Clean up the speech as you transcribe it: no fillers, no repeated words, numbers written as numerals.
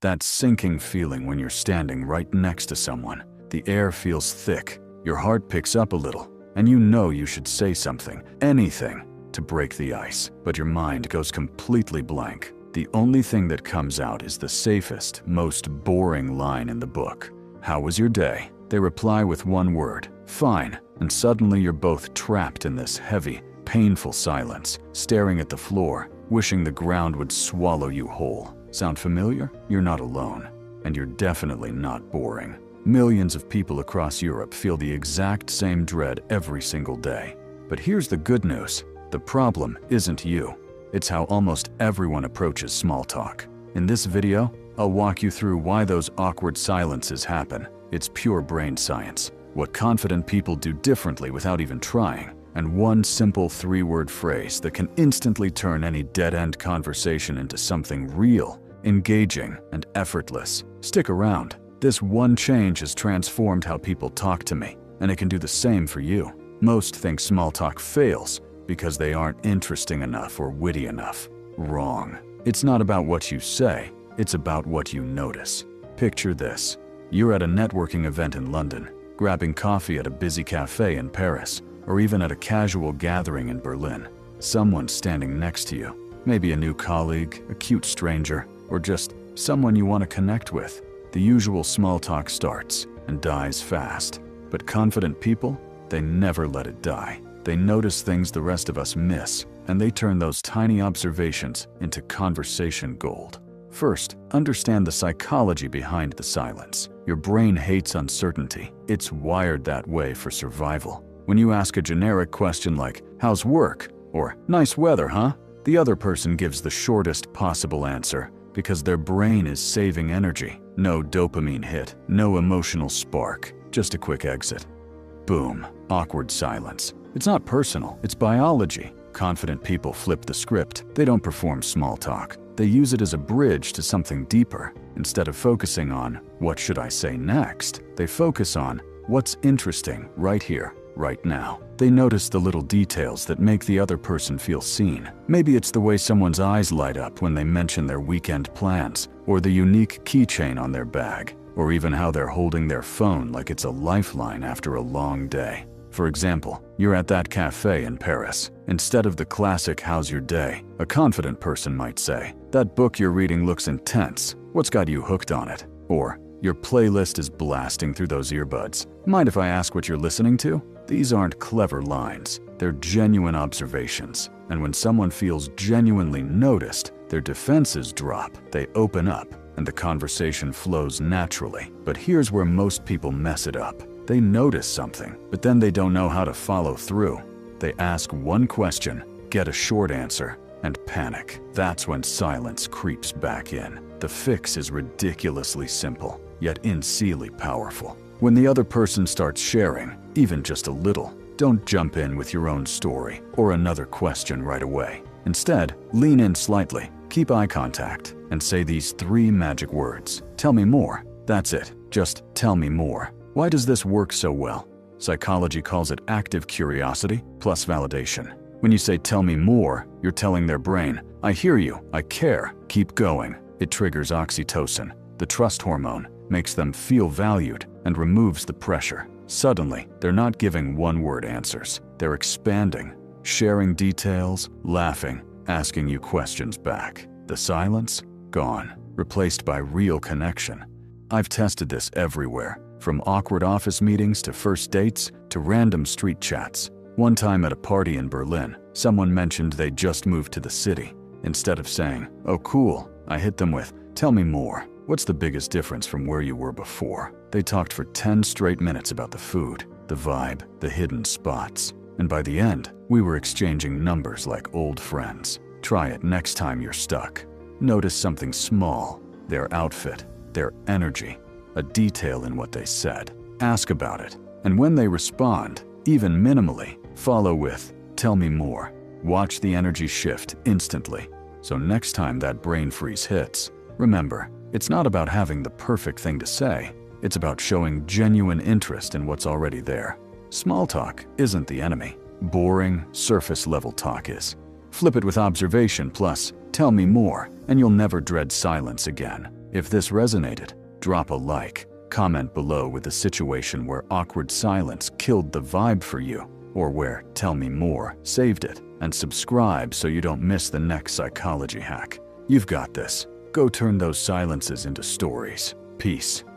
That sinking feeling when you're standing right next to someone. The air feels thick, your heart picks up a little, and you know you should say something, anything, to break the ice, but your mind goes completely blank. The only thing that comes out is the safest, most boring line in the book. "How was your day?" They reply with one word, "Fine," and suddenly you're both trapped in this heavy, painful silence, staring at the floor, wishing the ground would swallow you whole. Sound familiar? You're not alone, and you're definitely not boring. Millions of people across Europe feel the exact same dread every single day. But here's the good news. The problem isn't you. It's how almost everyone approaches small talk. In this video, I'll walk you through why those awkward silences happen. It's pure brain science. What confident people do differently without even trying. And one simple 3-word phrase that can instantly turn any dead-end conversation into something real, engaging, and effortless. Stick around. This one change has transformed how people talk to me, and it can do the same for you. Most think small talk fails because they aren't interesting enough or witty enough. Wrong. It's not about what you say, it's about what you notice. Picture this. You're at a networking event in London, grabbing coffee at a busy cafe in Paris, or even at a casual gathering in Berlin. Someone's standing next to you, maybe a new colleague, a cute stranger, or just someone you want to connect with. The usual small talk starts and dies fast. But confident people, they never let it die. They notice things the rest of us miss, and they turn those tiny observations into conversation gold. First, understand the psychology behind the silence. Your brain hates uncertainty. It's wired that way for survival. When you ask a generic question like, "How's work?" or "Nice weather, huh?" the other person gives the shortest possible answer because their brain is saving energy. No dopamine hit, no emotional spark, just a quick exit. Boom, awkward silence. It's not personal, it's biology. Confident people flip the script. They don't perform small talk. They use it as a bridge to something deeper. Instead of focusing on, "What should I say next?" they focus on, "What's interesting right here, right now." They notice the little details that make the other person feel seen. Maybe it's the way someone's eyes light up when they mention their weekend plans, or the unique keychain on their bag, or even how they're holding their phone like it's a lifeline after a long day. For example, you're at that cafe in Paris. Instead of the classic "How's your day?" a confident person might say, "That book you're reading looks intense. What's got you hooked on it?" Or, "Your playlist is blasting through those earbuds. Mind if I ask what you're listening to?" These aren't clever lines. They're genuine observations. And when someone feels genuinely noticed, their defenses drop, they open up, and the conversation flows naturally. But here's where most people mess it up. They notice something, but then they don't know how to follow through. They ask one question, get a short answer, and panic. That's when silence creeps back in. The fix is ridiculously simple, yet insanely powerful. When the other person starts sharing, even just a little, don't jump in with your own story or another question right away. Instead, lean in slightly, keep eye contact, and say these 3 magic words. Tell me more. That's it. Just tell me more. Why does this work so well? Psychology calls it active curiosity plus validation. When you say "tell me more," you're telling their brain, "I hear you, I care, keep going." It triggers oxytocin, the trust hormone, makes them feel valued, and removes the pressure. Suddenly, they're not giving one-word answers. They're expanding, sharing details, laughing, asking you questions back. The silence? Gone, replaced by real connection. I've tested this everywhere. From awkward office meetings to first dates to random street chats. One time at a party in Berlin, someone mentioned they'd just moved to the city. Instead of saying, "Oh cool," I hit them with, "Tell me more. What's the biggest difference from where you were before?" They talked for 10 straight minutes about the food, the vibe, the hidden spots. And by the end, we were exchanging numbers like old friends. Try it next time you're stuck. Notice something small, their outfit, their energy, a detail in what they said. Ask about it, and when they respond, even minimally, follow with, "Tell me more." Watch the energy shift instantly. So next time that brain freeze hits, remember, it's not about having the perfect thing to say. It's about showing genuine interest in what's already there. Small talk isn't the enemy. Boring, surface-level talk is. Flip it with observation plus, "Tell me more," and you'll never dread silence again. If this resonated, drop a like. Comment below with a situation where awkward silence killed the vibe for you, or where "tell me more" saved it, and subscribe so you don't miss the next psychology hack. You've got this. Go turn those silences into stories. Peace.